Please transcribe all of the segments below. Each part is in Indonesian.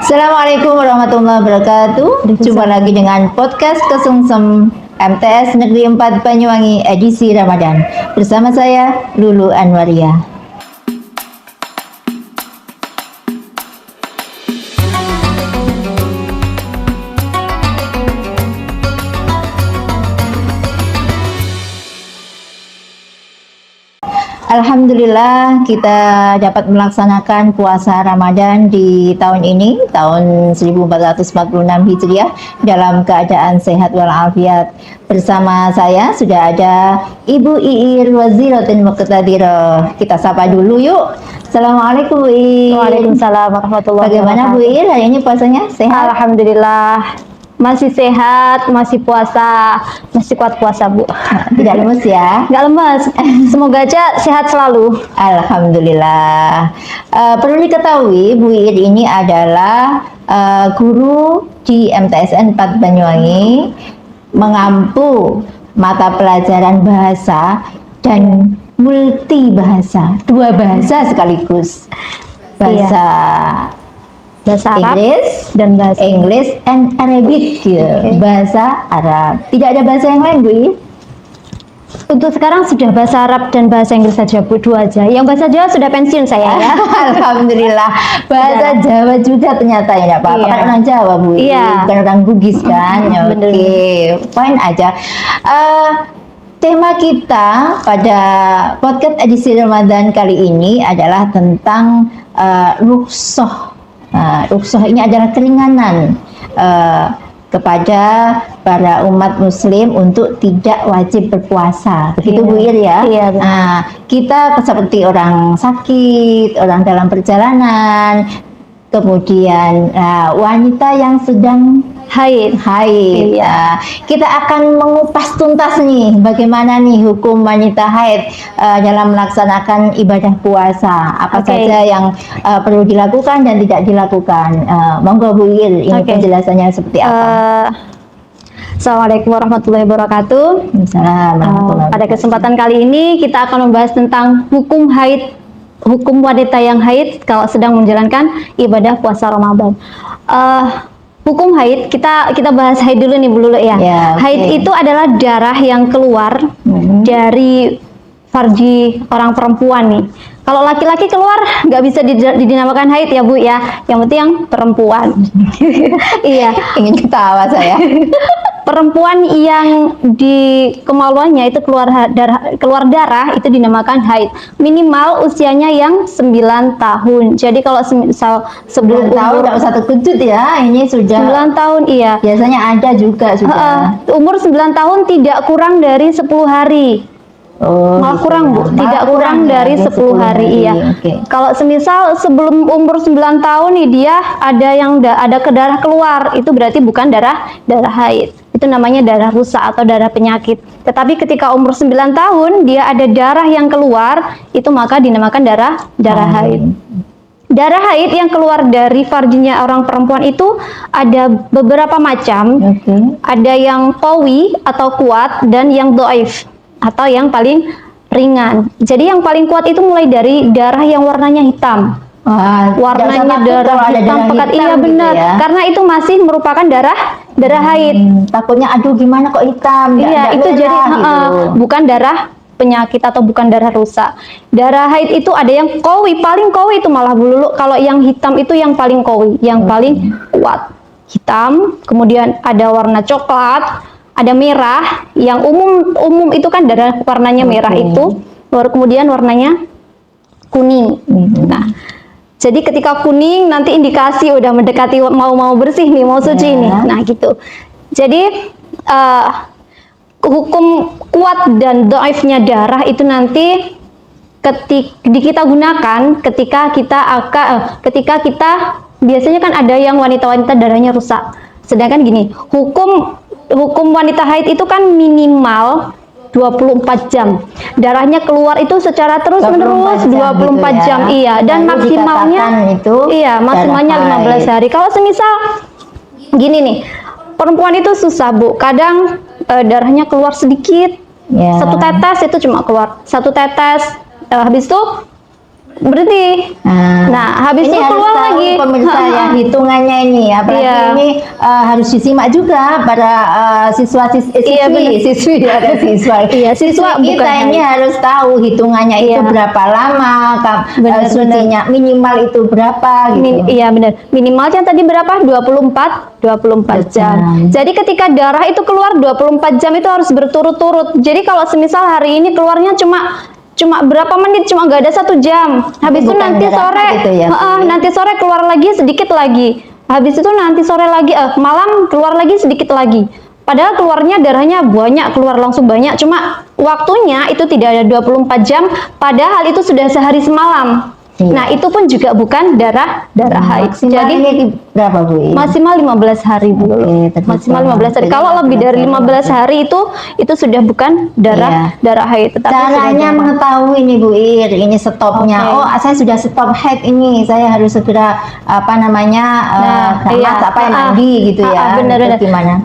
Assalamualaikum warahmatullahi wabarakatuh. Jumpa lagi dengan podcast Kesungsem MTS Negeri 4 Banyuwangi edisi Ramadan. Bersama saya Lulu Anwaria. Alhamdulillah kita dapat melaksanakan puasa Ramadan di tahun ini, tahun 1446 Hijriah dalam keadaan sehat walafiat. Bersama saya sudah ada Ibu Iir Waziratin Muqtadirah. Kita sapa dulu yuk. Assalamualaikum Bu Iir. Waalaikumsalam warahmatullahi wabarakatuh. Bagaimana Bu Iir hari ini puasanya? Sehat? Alhamdulillah. Masih sehat, masih puasa, masih kuat puasa Bu. Tidak lemes ya? Nggak lemes. Semoga aja sehat selalu. Alhamdulillah. Perlu diketahui Bu Iir ini adalah guru di MTSN 4 Banyuwangi, mengampu mata pelajaran bahasa dan multi bahasa, dua bahasa sekaligus. Bahasa Arab Inggris dan bahasa English and Arabic gitu. Bahasa Arab. Tidak ada bahasa yang lain Bu Iir? Untuk sekarang sudah bahasa Arab dan bahasa Inggris saja Bu, dua aja. Yang bahasa Jawa sudah pensiun saya ya. Alhamdulillah. Bahasa Jawa juga ternyata ya, Pak. Iya. Kan orang Jawa Bu. Iya. Bukan orang Bugis kan. Oke, fine aja. Tema kita pada podcast edisi Ramadan kali ini adalah tentang rukhsah. Rukhsah ini adalah keringanan kepada para umat muslim untuk tidak wajib berpuasa. Begitu Bu Ir ya? Iya, kita seperti orang sakit, orang dalam perjalanan, kemudian wanita yang sedang haid. Iya. Kita akan mengupas tuntas nih bagaimana nih hukum wanita haid dalam melaksanakan ibadah puasa. Apa saja yang perlu dilakukan dan tidak dilakukan. Monggo Bu Ir, ini penjelasannya seperti apa? Assalamualaikum warahmatullahi wabarakatuh. Pada kesempatan kali ini kita akan membahas tentang hukum haid, hukum wanita yang haid kalau sedang menjalankan ibadah puasa Ramadan. Hukum haid, kita bahas haid dulu nih Bu Lulu ya. Haid itu adalah darah yang keluar dari farji orang perempuan nih. Kalau laki-laki keluar nggak bisa dinamakan haid ya Bu ya. Yang penting yang perempuan. Iya. Ingin ketawa saya. Perempuan yang di kemaluannya itu keluar darah itu dinamakan haid. Minimal usianya yang 9 tahun. Jadi kalau sebelum tahun nggak usah terkejut ya, ini sudah 9 tahun iya. Biasanya ada juga sudah. Umur 9 tahun tidak kurang dari 10 hari. Malah kurang Bu, tidak kurang dari 10 hari iya. Kalau semisal sebelum umur 9 tahun nih dia ada darah keluar, itu berarti bukan darah haid. Itu namanya darah rusak atau darah penyakit. Tetapi ketika umur 9 tahun dia ada darah yang keluar, itu maka dinamakan darah haid. Darah haid yang keluar dari farjinya orang perempuan itu ada beberapa macam. Ada yang qawi atau kuat dan yang dhaif atau yang paling ringan. Jadi yang paling kuat itu mulai dari darah yang warnanya hitam. Warnanya darah hitam pekat. Iya benar. Gitu ya? Karena itu masih merupakan darah haid. Takutnya aduh gimana kok hitam? Iya, itu jadi gitu. Bukan darah penyakit atau bukan darah rusak. Darah haid itu ada yang qawi, paling qawi itu malah Bu Lulu. Kalau yang hitam itu yang paling qawi, yang paling kuat. Hitam, kemudian ada warna coklat, ada merah. Yang umum itu kan darah warnanya merah itu, baru kemudian warnanya kuning. Nah, jadi ketika kuning nanti indikasi udah mendekati mau bersih nih, mau suci nih. Nah gitu. Jadi hukum kuat dan dhaifnya darah itu nanti kita gunakan ketika kita biasanya kan ada yang wanita-wanita darahnya rusak. Sedangkan gini, hukum wanita haid itu kan minimal 24 jam. Darahnya keluar itu secara terus-menerus 24 gitu jam iya, dan maksimalnya itu maksimalnya 15 hari. Kalau semisal gini nih, perempuan itu susah Bu, kadang darahnya keluar sedikit, 1 tetes itu cuma keluar 1 tetes, habis itu berhenti. Nah, habis ini itu harus keluar tahu lagi. pemirsa ya hitungannya ini, apalagi Iya. ini harus disimak juga para Iya, benar. siswi ada siswa. Iya, siswa Siswi kita bukan ini harus tahu hitungannya itu Iya. berapa lama, Benar, sucinya minimal itu berapa gitu. Iya benar. Minimalnya tadi berapa? 24 jam. Jadi ketika darah itu keluar 24 jam itu harus berturut-turut. Jadi kalau semisal hari ini keluarnya cuma berapa menit, cuma nggak ada 1 jam. Habis itu bukan nanti darah sore, gitu ya, Bu? nanti sore keluar lagi sedikit lagi. Habis itu nanti sore lagi, malam keluar lagi sedikit lagi. Padahal keluarnya darahnya banyak, keluar langsung banyak. Cuma waktunya itu tidak ada 24 jam. Padahal itu sudah sehari semalam. Iya. Nah itu pun juga bukan darah haid. Maksimal Jadi ini berapa Bu? maksimal 15 hari Bu. Oke, Maksimal 15 hari. jadi Kalau lebih dari 15 hari itu sudah bukan darah haid. Tetapi sudah Caranya darah. mengetahui ini Bu Ir, ini stopnya. Oke. Oh, saya sudah stop haid ini, saya harus segera Iya. mandi gitu ya. Benar-benar. Itu gimana?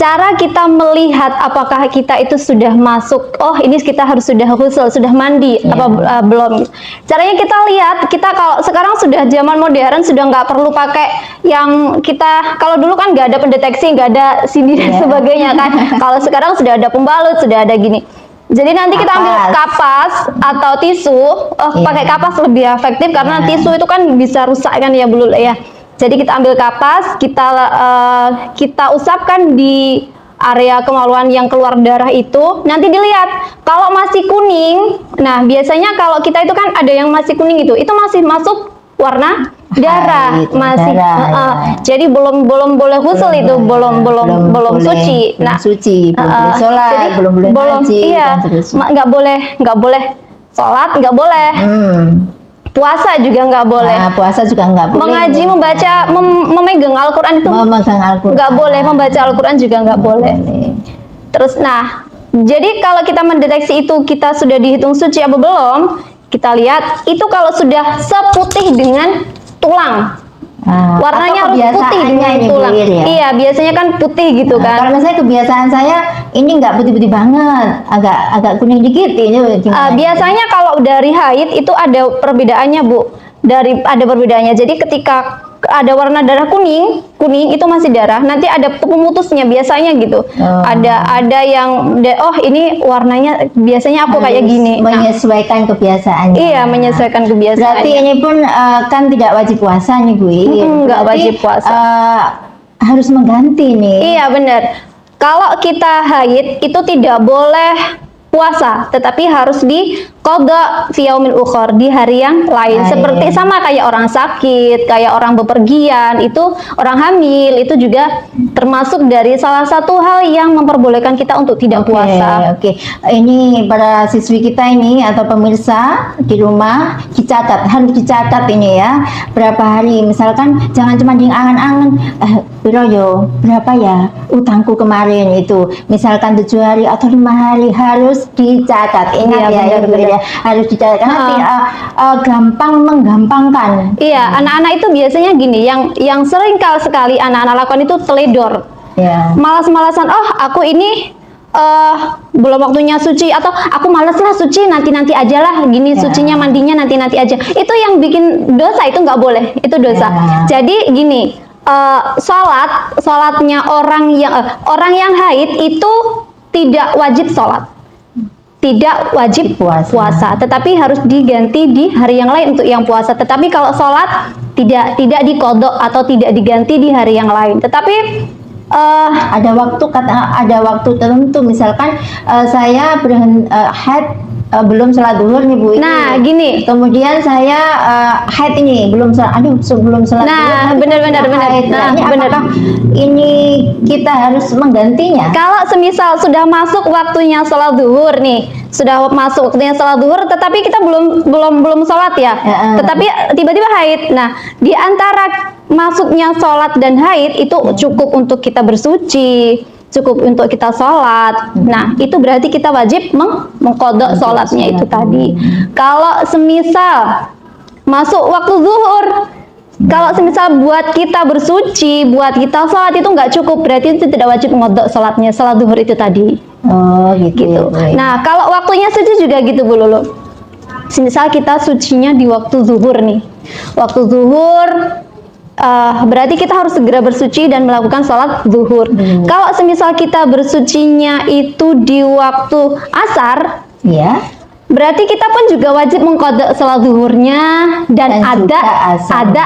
Cara kita melihat apakah kita itu sudah masuk, oh ini kita harus sudah ghusl, sudah mandi, Iya. belum. Caranya kita lihat, kita kalau sekarang sudah zaman modern, sudah nggak perlu pakai yang kita, kalau dulu kan nggak ada pendeteksi, nggak ada sini dan Iya. sebagainya kan. Kalau sekarang sudah ada pembalut, sudah ada gini. Jadi nanti kita ambil kapas atau tisu, Iya. pakai kapas lebih efektif karena Iya. tisu itu kan bisa rusak kan ya Bu ya. Jadi kita ambil kapas, kita usapkan di area kemaluan yang keluar darah itu. Nanti dilihat kalau masih kuning. Nah biasanya kalau kita itu kan ada yang masih kuning itu masih masuk warna darah, Haid, masih. darah, ya. Jadi belum boleh ghusl itu, belum boleh suci. belum Nah suci, belum boleh sholat, jadi belum boleh ngaji, iya, dan seterusnya. nggak boleh sholat, nggak boleh. Puasa juga nggak boleh. Nah, puasa juga nggak boleh. Mengaji, membaca, memegang Al-Quran itu memegang Al-Quran. nggak boleh. Membaca Al-Quran juga nggak boleh. Terus, nah, jadi kalau kita mendeteksi itu kita sudah dihitung suci apa belum, kita lihat itu kalau sudah seputih dengan tulang. Warnanya harus putih dengan tulang. Ya? Iya, biasanya kan putih gitu kan. Kalau misalnya kebiasaan saya ini nggak putih-putih banget, agak kuning dikit ini. Biasanya kalau dari haid itu ada perbedaannya Bu. Ada perbedaannya. Jadi ketika ada warna darah kuning itu masih darah. Nanti ada pemutusnya biasanya gitu. Ada yang ini warnanya biasanya aku kayak gini. Menyesuaikan kebiasaannya. Iya, menyesuaikan kebiasaan. Berarti ini pun kan tidak wajib puasa nih Bu. Nggak wajib puasa. Harus mengganti nih. Iya benar. Kalau kita haid itu tidak boleh puasa, tetapi harus diqadha fi yaumil ukhar, di hari yang lain. Seperti sama kayak orang sakit, kayak orang bepergian, itu orang hamil, itu juga termasuk dari salah satu hal yang memperbolehkan kita untuk tidak puasa. Oke. Ini para siswi kita ini atau pemirsa di rumah harus dicatat ini ya. Berapa hari, misalkan jangan cuma diangan-angan, berapa ya utangku kemarin itu. Misalkan 7 hari atau 5 hari harus dicatat. Ingat ya, benar. Harus dicatat karena gampang menggampangkan. Iya, anak-anak itu biasanya gini, yang sering sekali anak-anak lakukan itu teledor. Ya. Malas-malasan, aku ini belum waktunya suci, atau aku males lah suci, nanti aja lah, gini sucinya mandinya nanti aja. Itu yang bikin dosa, itu nggak boleh, itu dosa. Jadi gini, sholatnya orang yang haid itu tidak wajib sholat, tidak wajib puasa, tetapi harus diganti di hari yang lain untuk yang puasa. Tetapi kalau sholat tidak diqadha atau tidak diganti di hari yang lain. Tetapi ada waktu tertentu, misalkan saya haid belum sholat duhur nih Bu. Nah, gini. Kemudian saya haid ini belum sholat. Sebelum sholat duhur. Nah, benar. Apakah ini kita harus menggantinya? Kalau semisal sudah masuk waktunya sholat duhur nih, sudah masuk waktunya sholat duhur, tetapi kita belum sholat ya. Tetapi tiba-tiba haid. Nah, di antara masuknya sholat dan haid itu cukup untuk kita bersuci, cukup untuk kita sholat. Nah, itu berarti kita wajib mengqadha sholatnya itu tadi. Kalau semisal masuk waktu zuhur, kalau semisal buat kita bersuci, buat kita sholat itu nggak cukup, berarti itu tidak wajib mengqadha sholatnya, sholat zuhur itu tadi. Oh gitu. Nah, kalau waktunya suci juga gitu Bu Lulu. Misal kita sucinya di waktu zuhur nih. Waktu zuhur berarti kita harus segera bersuci dan melakukan sholat zuhur. Kalau semisal kita bersucinya itu di waktu asar, Ya. berarti kita pun juga wajib mengkodok sholat zuhurnya dan juga ada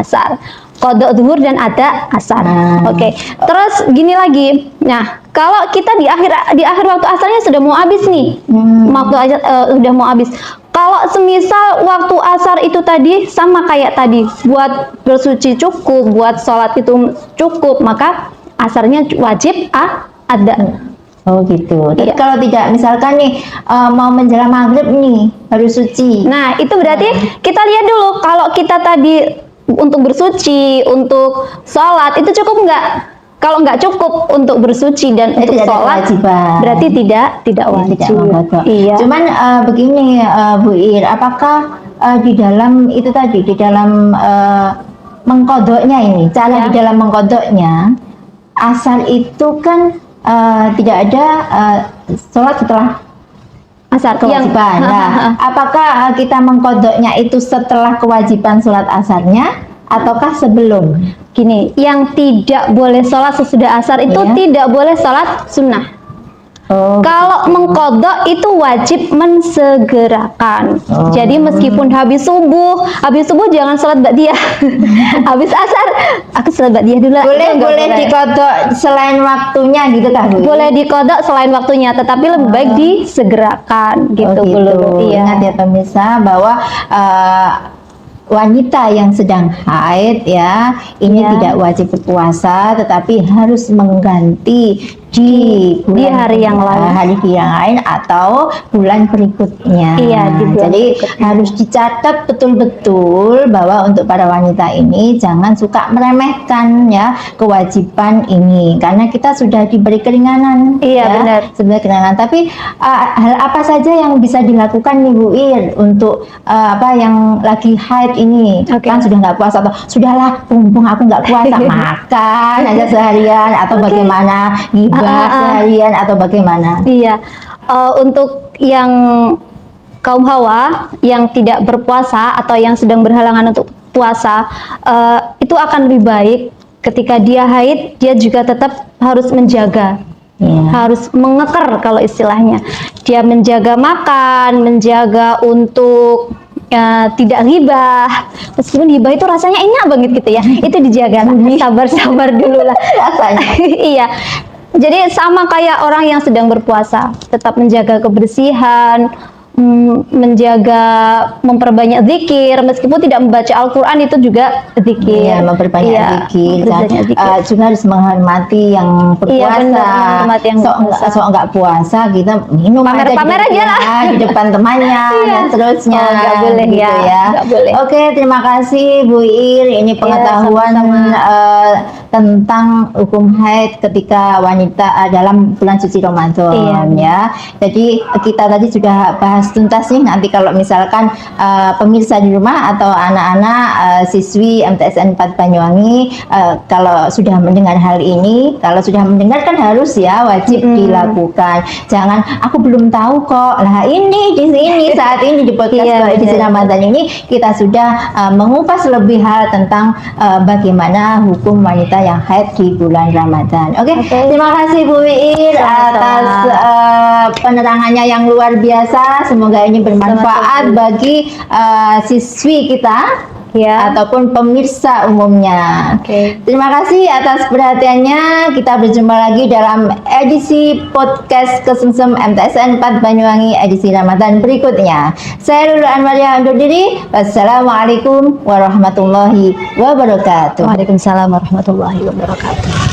asar. Kodok zuhur dan ada asar. Oke. Terus gini lagi. Nah, kalau kita di akhir waktu asarnya sudah mau habis nih. Waktu udah mau habis. Kalau semisal waktu asar itu tadi sama kayak tadi, buat bersuci cukup, buat sholat itu cukup, maka asarnya wajib ada. Oh gitu. Tapi Iya. kalau tidak, misalkan nih mau menjelang maghrib nih harus suci. Nah, itu berarti kita lihat dulu kalau kita tadi untuk bersuci, untuk sholat itu cukup nggak? Kalau nggak cukup untuk bersuci dan untuk tidak ada sholat, kewajiban. berarti tidak wajib. Tidak mengkodok. Iya. Cuman begini Bu Ir, apakah di dalam itu tadi, di dalam mengkodoknya ini, cara Ya. di dalam mengkodoknya, asar itu kan tidak ada sholat setelah Asar kewajiban. Nah, apakah kita mengkodoknya itu setelah kewajiban sholat asarnya ataukah sebelum? Gini, yang tidak boleh sholat sesudah asar itu Iya. tidak boleh sholat sunnah. Oh, Kalau mengkodok itu wajib mensegerakan. Oh. Jadi meskipun habis subuh jangan sholat ba'diyah. Habis asar, aku sholat ba'diyah dulu. Itu boleh nggak dikodok selain waktunya gitu kan Bu? Boleh dikodok selain waktunya, tetapi lebih baik disegerakan gitu, Oh, Bu. Iya. Ingat ya pemirsa bahwa wanita yang sedang haid ya ini Ya. tidak wajib berpuasa, tetapi harus mengganti di hari yang lain. yang lain atau bulan berikutnya. Iya, di bulan Jadi berikutnya. harus dicatat betul-betul bahwa untuk para wanita ini jangan suka meremehkan ya kewajiban ini, karena kita sudah diberi keringanan. Iya, ya, benar. sebenarnya keringanan. Tapi hal apa saja yang bisa dilakukan nih Bu Ir untuk yang lagi haid ini? Oke. Kan sudah nggak puasa atau sudahlah mumpung aku nggak puasa makan aja seharian atau bagaimana, gibah seharian atau bagaimana? Iya, untuk yang kaum hawa yang tidak berpuasa atau yang sedang berhalangan untuk puasa, itu akan lebih baik ketika dia haid, dia juga tetap harus menjaga, Iya. harus mengeker kalau istilahnya. Dia menjaga makan, menjaga untuk tidak ghibah. Meskipun ghibah itu rasanya enak banget gitu ya, itu dijaga lah. Sabar-sabar dulu lah Rasanya. Iya. Jadi sama kayak orang yang sedang berpuasa, tetap menjaga kebersihan, menjaga, memperbanyak zikir, meskipun tidak membaca Al-Quran itu juga zikir. Iya, memperbanyak Iya, zikir dan memperbanyak zikir. juga harus menghormati yang berpuasa. Iya, benar, menghormati yang berpuasa. Sok nggak puasa kita minum Pamer-pamer aja di aja lah. depan, di depan temannya Iya. dan seterusnya. Oh, nggak boleh gitu ya, nggak boleh. Oke, terima kasih Bu Ir. Ini pengetahuan tentang hukum haid ketika wanita dalam bulan suci Ramadan. Iya. Ya. Jadi kita tadi sudah bahas tuntas nih. Nanti kalau misalkan pemirsa di rumah atau anak-anak siswi MTSN 4 Banyuwangi kalau sudah mendengar hal ini, kalau sudah mendengar kan harus ya wajib dilakukan. Jangan aku belum tahu kok. Lah ini di sini saat ini di podcast Iya, edisi benar. Ramadan ini kita sudah mengupas lebih hal tentang bagaimana hukum wanita yang haid di bulan Ramadan. Oke, terima kasih Bu Ir atas penerangannya yang luar biasa. Semoga ini bermanfaat bagi siswi kita Ya. ataupun pemirsa umumnya. Oke. Terima kasih atas perhatiannya. Kita berjumpa lagi dalam edisi podcast Kesumsem MTSN 4 Banyuwangi edisi Ramadan berikutnya. Saya Lulu Anwaria undur diri. Wassalamualaikum warahmatullahi wabarakatuh. Waalaikumsalam warahmatullahi wabarakatuh.